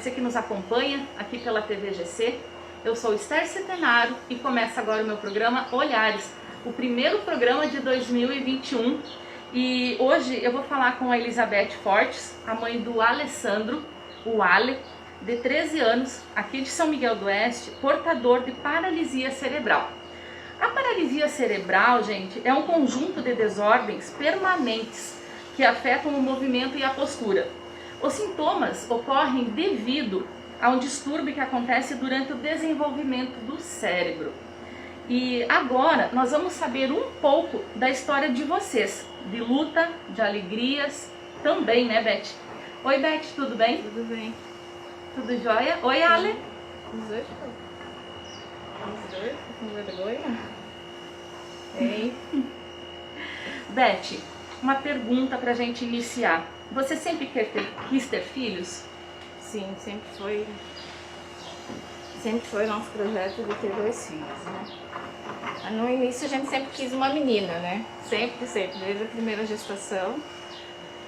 você que nos acompanha aqui pela TV GC. Eu sou Esther Centenaro e começa agora o meu programa Olhares, o primeiro programa de 2021. E hoje eu vou falar com a Elizabeth Fortes, a mãe do Alessandro, o Ale, de 13 anos, aqui de São Miguel do Oeste, portador de paralisia cerebral. A paralisia cerebral, gente, é um conjunto de desordens permanentes que afetam o movimento e a postura. Os sintomas ocorrem devido a um distúrbio que acontece durante o desenvolvimento do cérebro. E agora nós vamos saber um pouco da história de vocês, de luta, de alegrias também, né, Beth? Oi, Beth, tudo bem? Tudo bem. Tudo jóia? Oi, Ale? Os dois com vergonha? Ei. Beth, uma pergunta pra gente iniciar. Você sempre quis ter filhos? Sim, sempre foi nosso projeto de ter 2 filhos, né? No início a gente sempre quis uma menina, né? Sempre, desde a primeira gestação.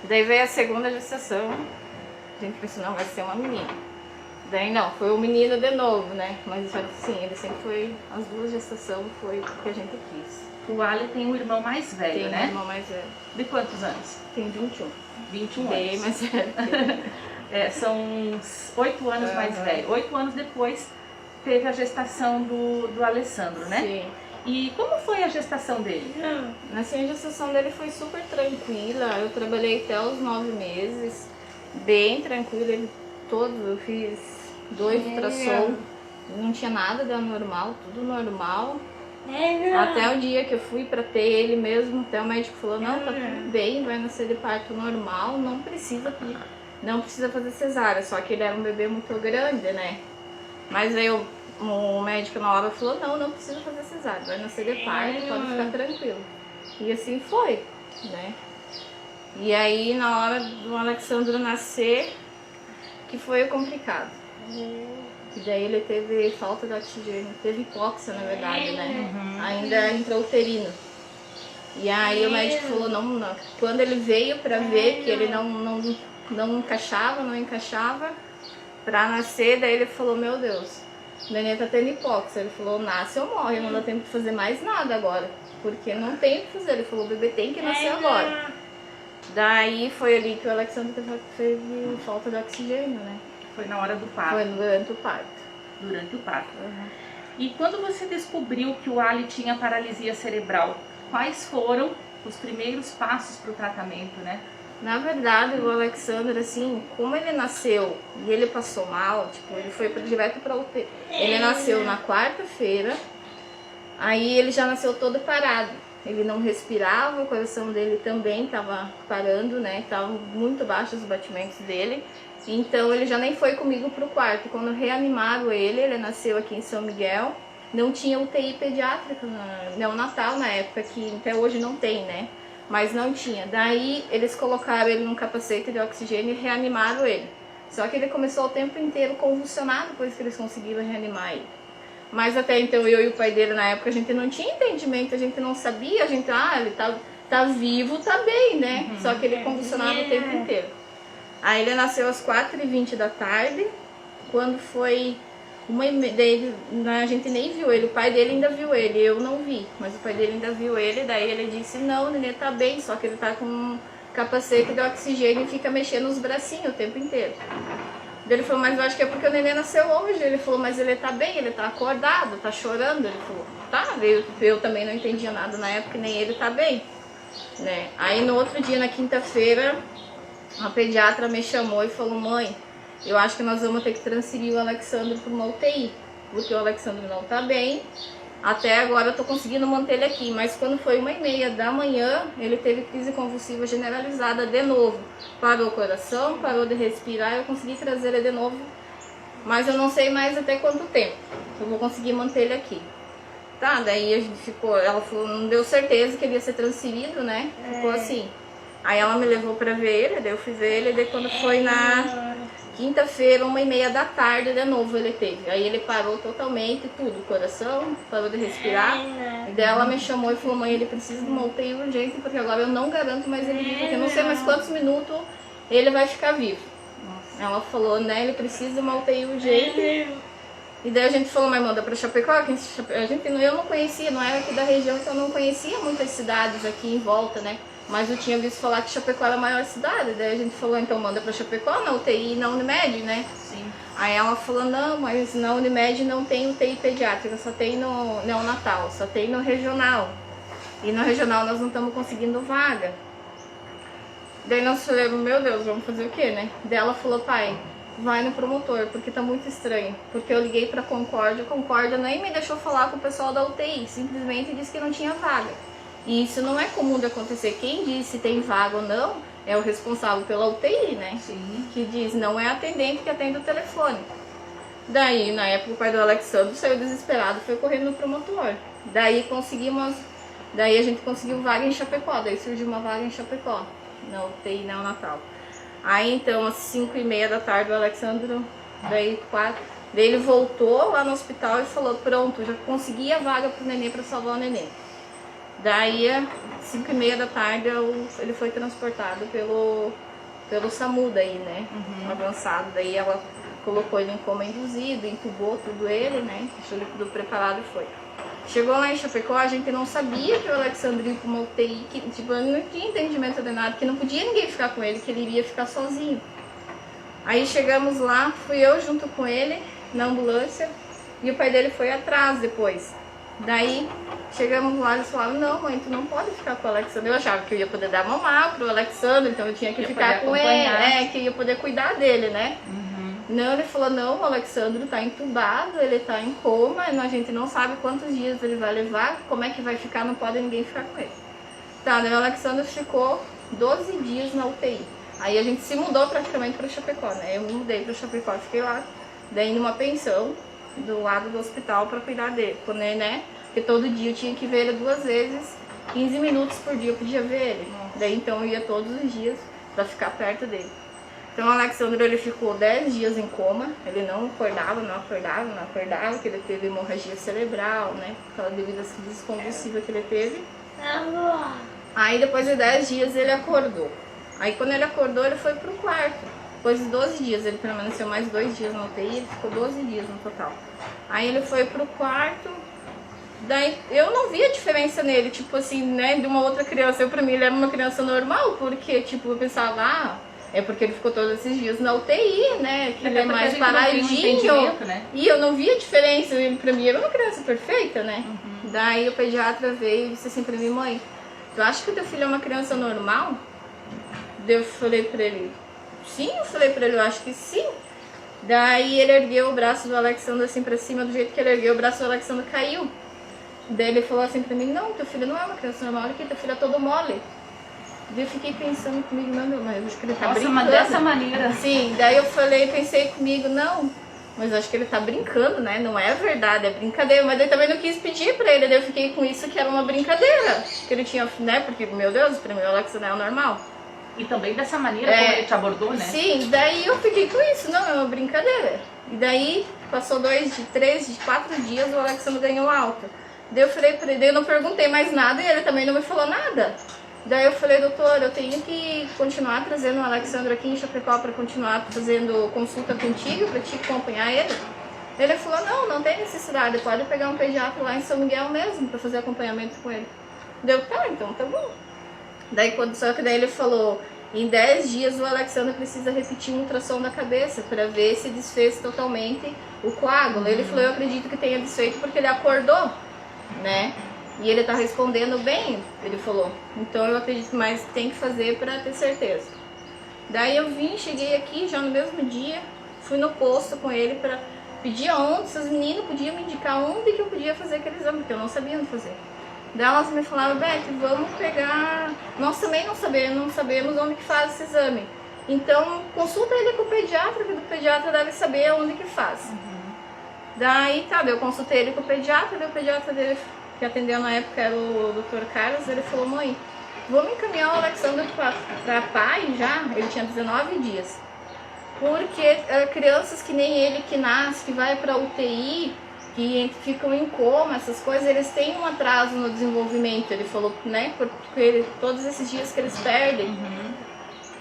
Daí veio a segunda gestação, a gente pensou, não, vai ser uma menina. Daí não, foi um menino de novo, né? Mas sim, ele sempre foi, as 2 gestações foi o que a gente quis. O Ale tem um irmão mais velho, né? Tem um irmão mais velho. De quantos anos? Tem 21. 21 Bem anos. mais velho. São uns 8 anos mais velho. 8 anos depois teve a gestação do Alessandro, né? Sim. E como foi a gestação dele? Assim, a gestação dele foi super tranquila. Eu trabalhei até os 9 meses, bem tranquila. Eu fiz 2 ultrassom, não tinha nada de anormal, tudo normal. Até o dia que eu fui pra ter ele mesmo, até o médico falou, não, tá tudo bem, vai nascer de parto normal, não precisa fazer cesárea, só que ele era um bebê muito grande, né? Mas aí o médico na hora falou, não precisa fazer cesárea, vai nascer de parto, pode ficar tranquilo. E assim foi, né? E aí na hora do Alexandre nascer, que foi o complicado. E daí ele teve falta de oxigênio, teve hipóxia na verdade, né? Ainda intrauterino. E aí o médico falou, não. Quando ele veio pra ver que ele não encaixava pra nascer, daí ele falou, meu Deus, o neném tá tendo hipóxia. Ele falou, nasce ou morre, não dá tempo de fazer mais nada agora, porque não tem o que fazer. Ele falou, o bebê tem que nascer agora. Daí foi ali que o Alexandre teve falta de oxigênio, né? Foi na hora do parto? Foi durante o parto. Durante o parto. E quando você descobriu que o Ali tinha paralisia cerebral, quais foram os primeiros passos para o tratamento, né? Na verdade, o Alexandre, assim, como ele nasceu e ele passou mal, tipo, ele foi direto para UTI. Ele nasceu na quarta-feira, aí ele já nasceu todo parado. Ele não respirava, o coração dele também estava parando, né? Tava muito baixo os batimentos dele. Então ele já nem foi comigo pro quarto. Quando reanimaram ele nasceu aqui em São Miguel. Não tinha UTI pediátrica, neonatal na época, que até hoje não tem, né? Mas não tinha. Daí eles colocaram ele num capacete de oxigênio e reanimaram ele. Só que ele começou o tempo inteiro convulsionado depois que eles conseguiram reanimar ele. Mas até então eu e o pai dele na época a gente não tinha entendimento, a gente não sabia, ele tá vivo, tá bem, né? Só que ele convulsionava o tempo inteiro. Aí ele nasceu às 4h20 da tarde, quando foi 1h30, a gente nem viu ele, o pai dele ainda viu ele, eu não vi, mas o pai dele ainda viu ele, daí ele disse, não, o neném tá bem, só que ele tá com um capacete de oxigênio e fica mexendo os bracinhos o tempo inteiro. Daí ele falou, mas eu acho que é porque o neném nasceu hoje. Ele falou, mas ele tá bem, ele tá acordado, tá chorando. Ele falou, tá, eu também não entendia nada na época, nem ele tá bem, né? Aí no outro dia, na quinta-feira, a pediatra me chamou e falou, mãe, eu acho que nós vamos ter que transferir o Alexandre para uma UTI, porque o Alexandre não tá bem. Até agora eu tô conseguindo manter ele aqui, mas quando foi 1h30 da manhã, ele teve crise convulsiva generalizada de novo. Parou o coração, parou de respirar, eu consegui trazer ele de novo, mas eu não sei mais até quanto tempo eu vou conseguir manter ele aqui. Tá, daí a gente ficou, ela falou, não deu certeza que ele ia ser transferido, né? Ficou assim. Aí ela me levou pra ver ele, daí eu fui ver ele, daí quando foi na quinta-feira, 1h30 da tarde, de novo ele teve. Aí ele parou totalmente, tudo, o coração, parou de respirar. E daí ela me chamou e falou, mãe, ele precisa de uma UTI urgente, porque agora eu não garanto mais ele vivo, porque eu não sei mais quantos minutos ele vai ficar vivo. Nossa. Ela falou, né, ele precisa de uma UTI urgente. E daí a gente falou, mas manda pra Chapecó, eu não conhecia, não era aqui da região, então eu não conhecia muitas cidades aqui em volta, né? Mas eu tinha visto falar que Chapecó era a maior cidade, daí a gente falou, então manda pra Chapecó, na UTI e na Unimed, né? Sim. Aí ela falou, não, mas na Unimed não tem UTI pediátrica, só tem no neonatal, só tem no regional. E no regional nós não estamos conseguindo vaga. Daí nós falamos, meu Deus, vamos fazer o quê, né? Daí ela falou, pai, vai no promotor, porque tá muito estranho. Porque eu liguei pra Concórdia, Concórdia nem me deixou falar com o pessoal da UTI, simplesmente disse que não tinha vaga. E isso não é comum de acontecer. Quem diz se tem vaga ou não é o responsável pela UTI, né? Sim. Que diz, não é atendente que atende o telefone. Daí, na época, o pai do Alexandre saiu desesperado, foi correndo no promotor. Daí a gente conseguiu vaga em Chapecó, daí surgiu uma vaga em Chapecó, na UTI neonatal. Aí então, às 5h30 da tarde, o Alexandre, daí ele voltou lá no hospital e falou, pronto, já consegui a vaga pro nenê, pra salvar o nenê. Daí, às 5h30 da tarde, ele foi transportado pelo SAMU daí, né, avançado. Daí ela colocou ele em coma induzido, entubou tudo ele, né, deixou ele tudo preparado e foi. Chegou lá em Chapecó, a gente não sabia que o Alexandre ia para uma UTI, que tipo, não tinha entendimento de nada, que não podia ninguém ficar com ele, que ele iria ficar sozinho. Aí chegamos lá, fui eu junto com ele na ambulância e o pai dele foi atrás depois. Daí chegamos lá e eles falaram, não mãe, tu não pode ficar com o Alexandre. Eu achava que eu ia poder dar mamar pro Alexandre, então eu tinha que ficar com ele, que eu ia poder cuidar dele, né? Não, ele falou, não, o Alexandre tá entubado, ele tá em coma, a gente não sabe quantos dias ele vai levar, como é que vai ficar, não pode ninguém ficar com ele. Tá, daí o Alexandre ficou 12 dias na UTI. Aí a gente se mudou praticamente para Chapecó, né? Eu me mudei para Chapecó, fiquei lá, daí numa pensão do lado do hospital para cuidar dele, né? Porque todo dia eu tinha que ver ele 2 vezes, 15 minutos por dia eu podia ver ele. Daí então eu ia todos os dias para ficar perto dele. Então o Alexandre ele ficou 10 dias em coma, ele não acordava, que ele teve hemorragia cerebral, né? Por causa devido à crise convulsiva que ele teve. Aí depois de 10 dias ele acordou. Aí quando ele acordou ele foi pro quarto. Depois de 12 dias, ele permaneceu mais 2 dias na UTI, ele ficou 12 dias no total. Aí ele foi pro quarto, daí eu não via diferença nele, tipo assim, né, de uma outra criança. Pra mim ele era uma criança normal, porque tipo, eu pensava, é porque ele ficou todos esses dias na UTI, né? Que ele é mais paradinho. Né? E eu não via diferença. Ele, pra mim, era uma criança perfeita, né? Daí o pediatra veio e disse assim pra mim, mãe, tu acha que o teu filho é uma criança normal? Daí eu falei pra ele, sim, eu acho que sim. Daí ele ergueu o braço do Alexandre assim pra cima, do jeito que ele ergueu o braço do Alexandre caiu. Daí ele falou assim pra mim, não, teu filho não é uma criança normal, olha aqui, teu filho é todo mole. Daí eu fiquei pensando comigo, não, mas eu acho que ele tá brincando. Mas dessa maneira. Sim, daí eu pensei comigo, não, mas eu acho que ele tá brincando, né? Não é verdade, é brincadeira. Mas eu também não quis pedir pra ele, daí eu fiquei com isso que era uma brincadeira. Que ele tinha, né? Porque, meu Deus, pra mim o Alex não é o normal. E também dessa maneira como ele te abordou, né? Sim, daí eu fiquei com isso, não, é uma brincadeira. E daí passou 4 dias, o Alexandre ganhou alta. Daí eu falei pra ele, daí eu não perguntei mais nada e ele também não me falou nada. Daí eu falei, doutor, eu tenho que continuar trazendo o Alexandre aqui em Chapecó para continuar fazendo consulta contigo, para te acompanhar ele. Ele falou, não tem necessidade, pode pegar um pediatra lá em São Miguel mesmo para fazer acompanhamento com ele. Deu, tá, então tá bom. Só que daí ele falou, em 10 dias o Alexandre precisa repetir um ultrassom da cabeça para ver se desfez totalmente o coágulo. Ele falou, eu acredito que tenha desfeito porque ele acordou, né? E ele tá respondendo bem, ele falou. Então eu acredito mais tem que fazer para ter certeza. Daí eu cheguei aqui já no mesmo dia, fui no posto com ele para pedir aonde, se os meninos podiam me indicar onde que eu podia fazer aquele exame, porque eu não sabia onde fazer. Daí elas me falaram, Beth, vamos pegar... Nós também não sabemos onde que faz esse exame. Então consulta ele com o pediatra, que o pediatra deve saber onde que faz. Daí tá, eu consultei ele com o pediatra dele, que atendeu na época era o Dr. Carlos, ele falou, mãe, vamos encaminhar o Alexandre para pai já, ele tinha 19 dias. Porque crianças que nem ele, que nasce, que vai para UTI, que ficam em coma, essas coisas, eles têm um atraso no desenvolvimento, ele falou, né, porque todos esses dias que eles perdem.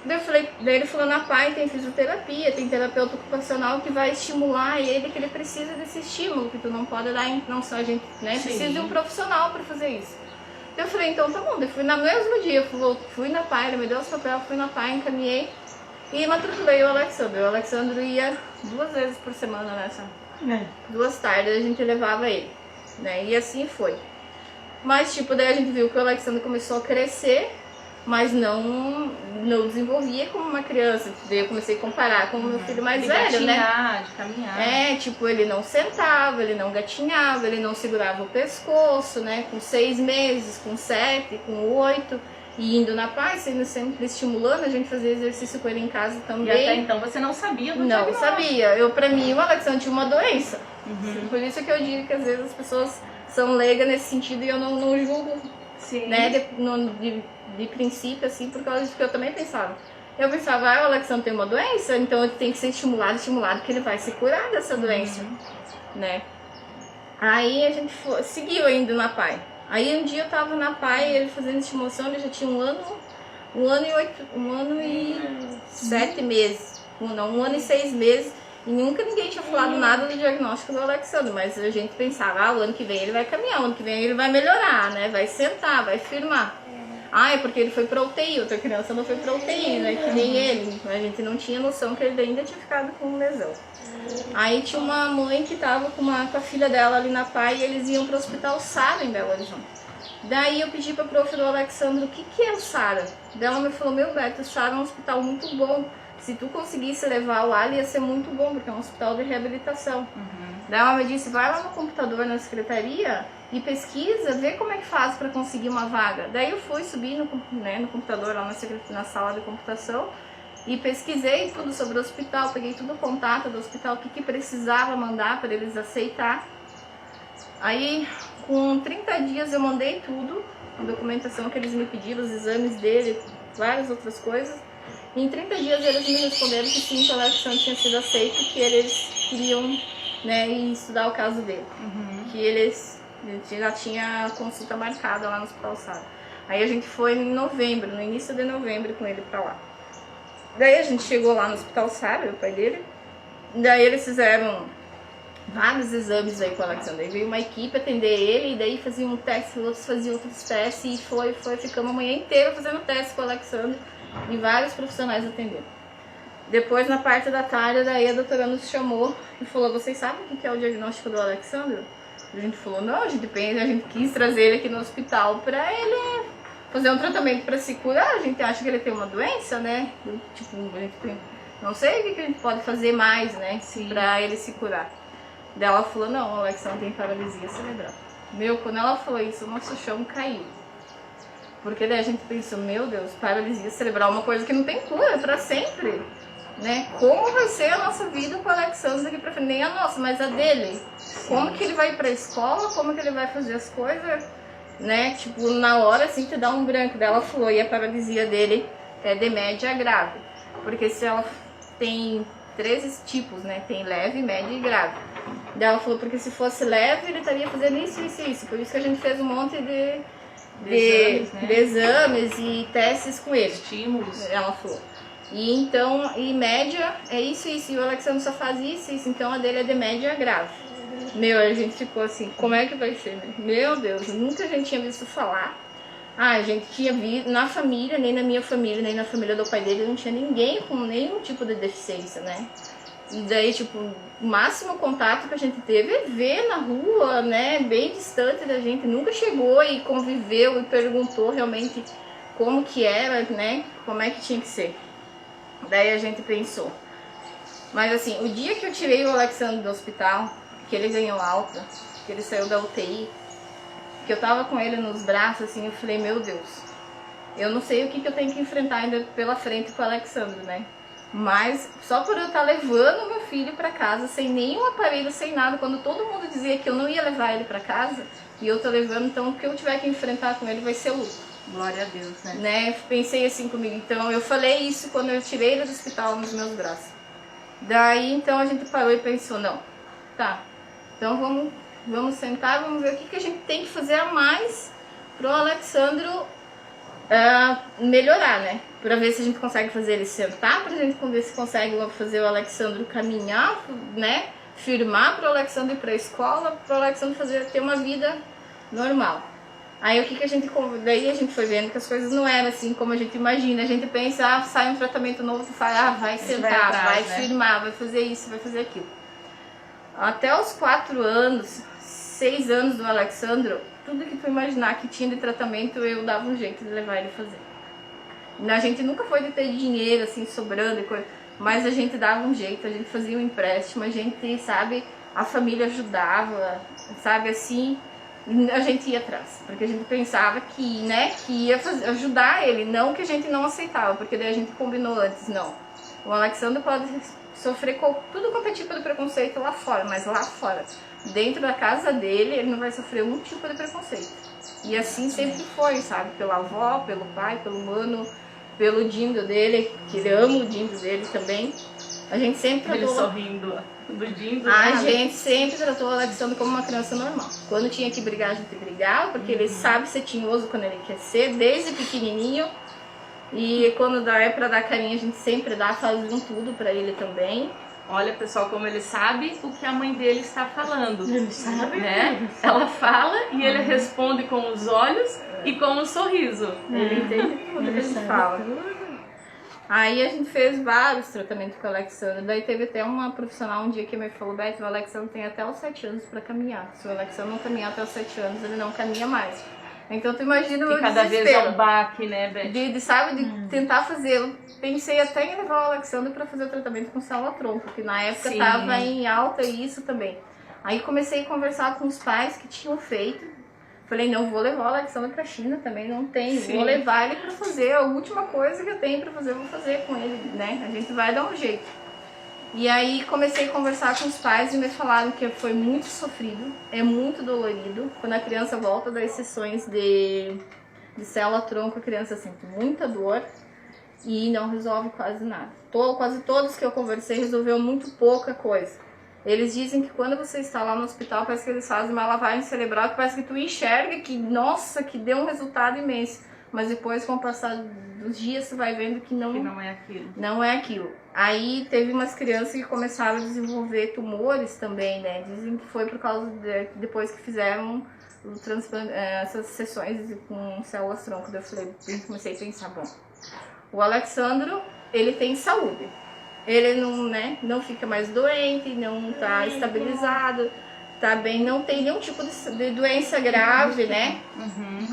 Daí ele falou, na PAI tem fisioterapia, tem terapeuta ocupacional que vai estimular ele, que ele precisa desse estímulo, que tu não pode dar, não só a gente, né, precisa de um profissional para fazer isso. Eu falei, então tá bom, eu fui no mesmo dia, fui na PAI, ele me deu os papéis, fui na PAI, encaminhei e matriculei o Alexandre. O Alexandre ia 2 vezes por semana nessa, 2 tardes a gente levava ele, né, e assim foi. Mas tipo, daí a gente viu que o Alexandre começou a crescer, mas não desenvolvia como uma criança. Daí eu comecei a comparar com o meu filho mais velho, né? De caminhar. Tipo, ele não sentava, ele não gatinhava, ele não segurava o pescoço, né? Com 6 meses, com 7, com 8, e indo na paz, sendo sempre estimulando, a gente fazia exercício com ele em casa também. E até então você não sabia do diagnóstico? Não sabia. Pra mim, o Alexandre tinha uma doença. Por isso que eu digo que às vezes as pessoas são leigas nesse sentido e eu não julgo, né? De princípio, assim, por causa disso que eu também pensava. Eu pensava, o Alexandre tem uma doença, então ele tem que ser estimulado, que ele vai se curar dessa doença, né? Aí a gente seguiu ainda na PAI. Aí um dia eu tava na PAI, ele fazendo estimulação, ele já tinha 1 ano e 7 meses. 1 ano e 6 meses. E nunca ninguém tinha falado nada do diagnóstico do Alexandre, mas a gente pensava, o ano que vem ele vai caminhar, o ano que vem ele vai melhorar, né? Vai sentar, vai firmar. É porque ele foi pra UTI, outra criança não foi pra UTI, né? Que nem ele. A gente não tinha noção que ele ainda tinha ficado com lesão. Aí tinha uma mãe que tava com a filha dela ali na PAI e eles iam pro hospital Sara em Belo Horizonte. Daí eu pedi pra prof do Alexandre, o que é o Sara? Daí ela me falou, meu Beto, o Sara é um hospital muito bom. Se tu conseguisse levar lá, ia ser muito bom, porque é um hospital de reabilitação. Daí ela me disse, vai lá no computador na secretaria e pesquisa, vê como é que faz para conseguir uma vaga. Daí eu fui subir no computador lá na sala de computação e pesquisei tudo sobre o hospital, peguei tudo o contato do hospital, o que precisava mandar para eles aceitar. Aí com 30 dias eu mandei tudo, a documentação que eles me pediram, os exames dele, várias outras coisas. Em 30 dias eles me responderam que sim, que o Alexandre tinha sido aceito, que eles queriam, né, ir estudar o caso dele. Que eles já tinha consulta marcada lá no Hospital Sara. Aí a gente foi em novembro, no início de novembro, com ele pra lá. Daí a gente chegou lá no Hospital Sara, o pai dele. Daí eles fizeram vários exames aí com o Alexandre. Aí veio uma equipe atender ele, e daí fazia um teste, outros faziam outros testes, e ficamos a manhã inteira fazendo teste com o Alexandre. E vários profissionais atenderam. Depois, na parte da tarde, daí a doutora nos chamou e falou, vocês sabem o que é o diagnóstico do Alexandre? A gente falou, não, a gente quis trazer ele aqui no hospital para ele fazer um tratamento para se curar. A gente acha que ele tem uma doença, né? Tipo, não sei o que a gente pode fazer mais, né? Para ele se curar. Daí ela falou, não, o Alexandre tem paralisia cerebral. Quando ela falou isso, o nosso chão caiu. Porque daí a gente pensou, meu Deus, paralisia cerebral é uma coisa que não tem cura, é pra sempre, né? Como vai ser a nossa vida com o Alexandre daqui pra frente? Nem a nossa, mas a dele. Como que ele vai ir pra escola, como que ele vai fazer as coisas, né? Tipo, na hora assim, te dá um branco. Daí ela falou, e a paralisia dele é de média a grave. Porque se ela tem 13 tipos, né? Tem leve, média e grave. Daí ela falou, porque se fosse leve, ele estaria fazendo isso, isso e isso. Por isso que a gente fez um monte de exames e testes com ele. Estímulos. Ela falou. E então, em média, é isso e isso. E o Alexandre só faz isso e isso. Então a dele é de média grave. A gente ficou assim, como é que vai ser, né? Meu Deus, nunca a gente tinha visto falar. A gente tinha visto na família, nem na minha família, nem na família do pai dele, não tinha ninguém com nenhum tipo de deficiência, né? E daí, tipo, o máximo contato que a gente teve é ver na rua, né, bem distante da gente. Nunca chegou e conviveu e perguntou realmente como que era, né, como é que tinha que ser. Daí a gente pensou. Mas assim, o dia que eu tirei o Alexandre do hospital, que ele ganhou alta, que ele saiu da UTI, que eu tava com ele nos braços, assim, eu falei, meu Deus, eu não sei o que eu tenho que enfrentar ainda pela frente com o Alexandre, né? Mas só por eu estar levando meu filho para casa, sem nenhum aparelho, sem nada, quando todo mundo dizia que eu não ia levar ele para casa, e eu tô levando, então o que eu tiver que enfrentar com ele vai ser luto. Glória a Deus, né? Pensei assim comigo, então eu falei isso quando eu tirei ele do hospital nos meus braços. Daí então a gente parou e pensou, não, tá, então vamos sentar, vamos ver o que a gente tem que fazer a mais pro Alexandre melhorar, né? pra ver se a gente consegue fazer ele sentar, pra gente ver se consegue fazer o Alexandro caminhar, né? Firmar pro Alexandro ir pra escola, pro Alexandro ter uma vida normal. Aí o que a gente, daí a gente foi vendo que as coisas não eram assim como a gente imagina. A gente pensa, sai um tratamento novo, tu fala, vai sentar, vai firmar, vai fazer isso, vai fazer aquilo. Até os 4 anos, 6 anos do Alexandro, tudo que tu imaginar que tinha de tratamento, eu dava um jeito de levar ele a fazer. A gente nunca foi de ter dinheiro assim sobrando e coisa, mas a gente dava um jeito, a gente fazia um empréstimo, a gente, sabe, a família ajudava, sabe, assim, a gente ia atrás, porque a gente pensava que, né, que ia ajudar ele, não que a gente não aceitava, porque daí a gente combinou antes, não. O Alexandre pode sofrer com tudo quanto é tipo de preconceito lá fora, mas lá fora, dentro da casa dele, ele não vai sofrer um tipo de preconceito. E assim sempre foi, sabe, pela avó, pelo pai, pelo mano, pelo Dindo dele, que ele ama o Dindo dele também. A gente sempre tratou... Ele sorrindo do Dindo. A gente sempre tratou o Alexandre como uma criança normal. Quando tinha que brigar, a gente brigava, porque ele sabe ser tinhoso quando ele quer ser, desde pequenininho. E quando é pra dar carinho, a gente sempre dá, faz um tudo pra ele também. Olha, pessoal, como ele sabe o que a mãe dele está falando. Ele sabe, né? Ela fala e ele responde com os olhos e com um sorriso. Ele entende tudo que a gente fala. Aí a gente fez vários tratamentos com o Alexandre. Daí teve até uma profissional um dia que me falou, Beto, o Alexandre tem até os 7 anos pra caminhar. Se o Alexandre não caminhar até os 7 anos, ele não caminha mais. Então tu imagina o meu cada desespero. Vez é um baque, né, Beth? De tentar fazer. Eu pensei até em levar o Alexandre pra fazer o tratamento com célula-tronco, que na época tava em alta isso também. Aí comecei a conversar com os pais que tinham feito. Falei, não, vou levar o Alexandre pra China também, não tenho. Vou levar ele pra fazer, a última coisa que eu tenho pra fazer, eu vou fazer com ele, né? A gente vai dar um jeito. E aí comecei a conversar com os pais e me falaram que foi muito sofrido, é muito dolorido. Quando a criança volta das sessões de célula-tronco, a criança sente muita dor e não resolve quase nada. Quase todos que eu conversei resolveu muito pouca coisa. Eles dizem que quando você está lá no hospital, parece que eles fazem uma lavagem cerebral, que parece que tu enxerga que, nossa, que deu um resultado imenso. Mas depois, com o passar dos dias, você vai vendo que não é aquilo. Não é aquilo. Aí teve umas crianças que começaram a desenvolver tumores também, né? Dizem que foi por causa depois que fizeram o essas sessões com células-tronco. Eu comecei a pensar, bom, o Alexandro, ele tem saúde. Ele não fica mais doente, não tá estabilizado, tá bem, não tem nenhum tipo de doença grave, né?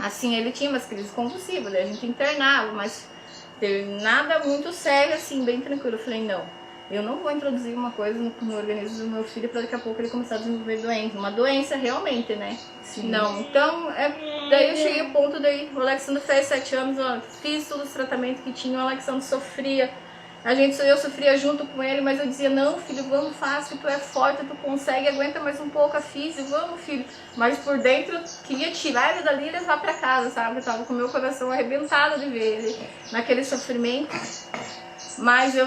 Assim, ele tinha umas crises convulsivas, a gente internava, mas teve nada muito sério, assim, bem tranquilo. Eu falei, não, eu não vou introduzir uma coisa no organismo do meu filho para daqui a pouco ele começar a desenvolver doença, uma doença realmente, né? Sim. Não, então, daí eu cheguei ao ponto, daí o Alexandre fez 7 anos, ó, fiz todos os tratamentos que tinha, o Alexandre sofria. Eu sofria junto com ele, mas eu dizia, não, filho, vamos, faz, que tu é forte, tu consegue, aguenta mais um pouco a física, vamos, filho. Mas por dentro, eu queria tirar ele dali e levar pra casa, sabe? Eu tava com o meu coração arrebentado de ver ele naquele sofrimento. Mas eu,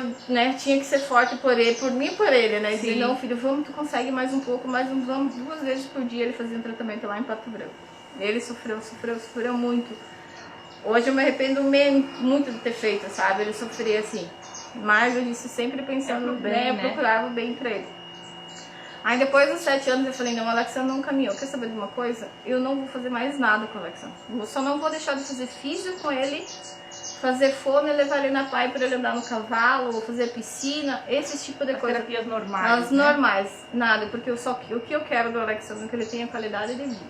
tinha que ser forte por mim e por ele, né? Dizer, não, filho, vamos, tu consegue mais um pouco, vamos 2 vezes por dia ele fazia um tratamento lá em Pato Branco. Ele sofreu muito. Hoje eu me arrependo muito de ter feito, sabe? Ele sofria assim. Mas eu disse sempre pensando bem, eu procurava o bem pra ele. Aí depois dos 7 anos eu falei, não, o Alexandre não caminhou. Quer saber de uma coisa? Eu não vou fazer mais nada com o Alexandre. Eu só não vou deixar de fazer físico com ele, fazer fono e levar ele na praia pra ele andar no cavalo, ou fazer piscina, esse tipo de coisa. Terapias normais. As normais, nada, porque o que eu quero do Alexandre é que ele tenha qualidade de vida.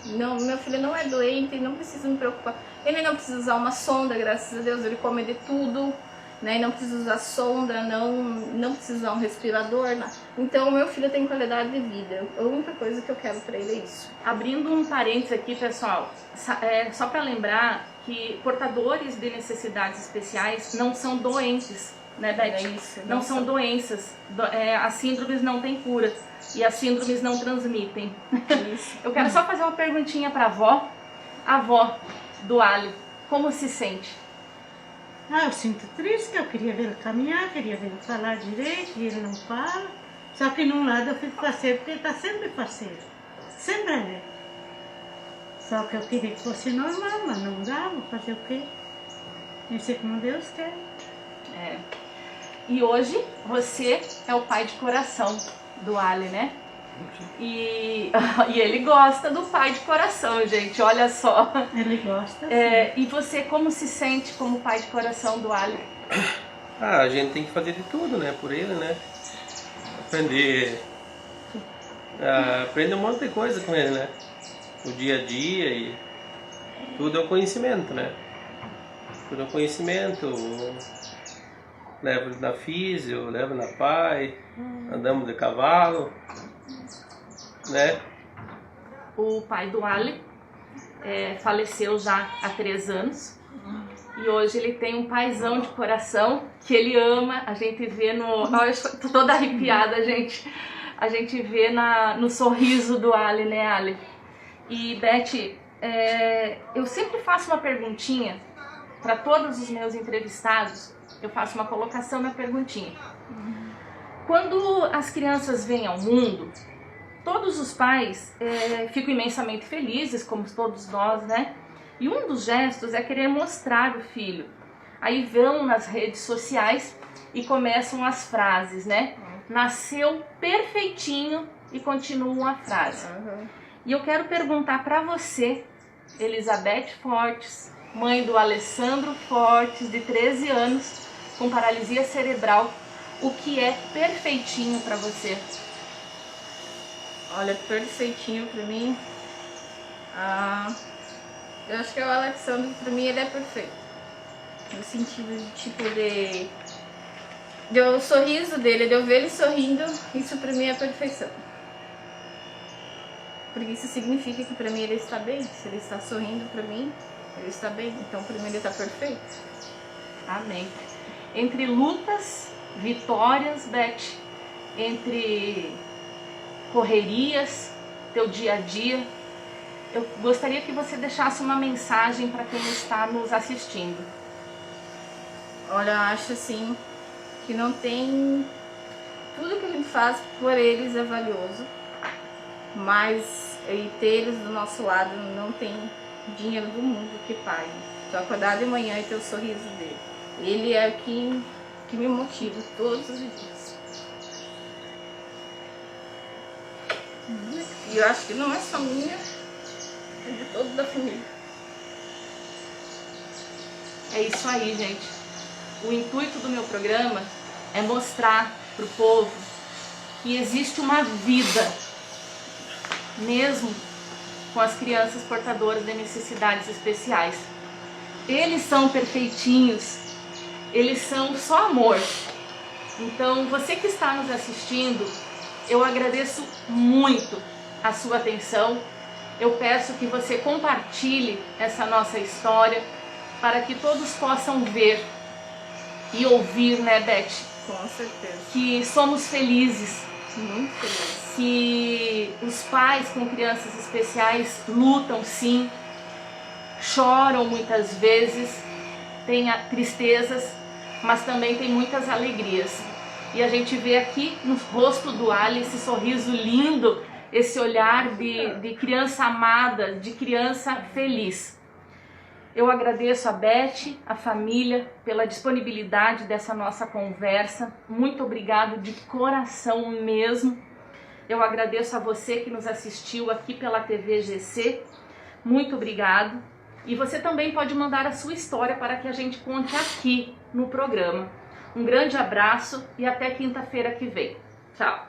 Não, meu filho não é doente, não precisa me preocupar. Ele não precisa usar uma sonda, graças a Deus, ele come de tudo. Né? Não precisa usar sonda, não precisa usar um respirador. Não. Então, o meu filho tem qualidade de vida. A única coisa que eu quero pra ele é isso. Abrindo um parênteses aqui, pessoal, só para lembrar que portadores de necessidades especiais não são doentes, né, Beth? Não são doenças. As síndromes não têm cura e as síndromes não transmitem. Isso. Eu quero só fazer uma perguntinha pra avó. A avó do Ali, como se sente? Eu sinto triste, que eu queria ver ele caminhar, queria ver ele falar direito, e ele não fala. Só que num lado eu fico faceiro, porque ele tá sempre faceiro. Sempre é. Só que eu queria que fosse normal, mas não dá, vou fazer o quê? Tem que ser como Deus quer. É. E hoje você é o pai de coração do Ali, né? E ele gosta do pai de coração, gente, olha só. Ele gosta. E você como se sente como pai de coração do Ali? A gente tem que fazer de tudo, né, por ele, né? Aprender um monte de coisa com ele, né? O dia a dia e tudo é o conhecimento, né? Tudo é o conhecimento. Levo na físio, levo na pai, andamos de cavalo, né? O pai do Ali faleceu já há 3 anos e hoje ele tem um paizão de coração que ele ama. A gente vê Olha, eu tô toda arrepiada, gente. A gente vê no sorriso do Ali, né, Ali? E Beth, eu sempre faço uma perguntinha para todos os meus entrevistados. Eu faço uma colocação na perguntinha. Quando as crianças vêm ao mundo, todos os pais ficam imensamente felizes, como todos nós, né? E um dos gestos é querer mostrar o filho. Aí vão nas redes sociais e começam as frases, né? Nasceu perfeitinho e continuam a frase. E eu quero perguntar para você, Elizabeth Fortes, mãe do Alessandro Fortes, de 13 anos, com paralisia cerebral, o que é perfeitinho para você? Olha, perfeitinho pra mim, eu acho que o Alexandre, pra mim, ele é perfeito. No sentido de, tipo, o sorriso dele, de eu ver ele sorrindo, isso pra mim é perfeição. Porque isso significa que pra mim ele está bem. Se ele está sorrindo pra mim, ele está bem. Então pra mim ele está perfeito. Amém. Entre lutas, vitórias, Beth, entre correrias, teu dia a dia, eu gostaria que você deixasse uma mensagem para quem está nos assistindo. Olha, eu acho assim que não tem... Tudo que a gente faz por eles é valioso, mas ter eles do nosso lado não tem dinheiro do mundo que pague. Só acordar de manhã e ter o sorriso dele. Ele é o que me motiva todos os dias. E eu acho que não é só minha, é de toda a família. É isso aí, gente. O intuito do meu programa é mostrar para o povo que existe uma vida, mesmo com as crianças portadoras de necessidades especiais. Eles são perfeitinhos, eles são só amor. Então, você que está nos assistindo, eu agradeço muito a sua atenção. Eu peço que você compartilhe essa nossa história para que todos possam ver e ouvir, né, Beth? Com certeza. Que somos felizes, Muito feliz. que os pais com crianças especiais lutam sim, choram muitas vezes, tem tristezas, mas também tem muitas alegrias. E a gente vê aqui no rosto do Ali esse sorriso lindo, esse olhar de criança amada, de criança feliz. Eu agradeço a Beth, a família, pela disponibilidade dessa nossa conversa. Muito obrigado de coração mesmo. Eu agradeço a você que nos assistiu aqui pela TV GC. Muito obrigado. E você também pode mandar a sua história para que a gente conte aqui no programa. Um grande abraço e até quinta-feira que vem. Tchau!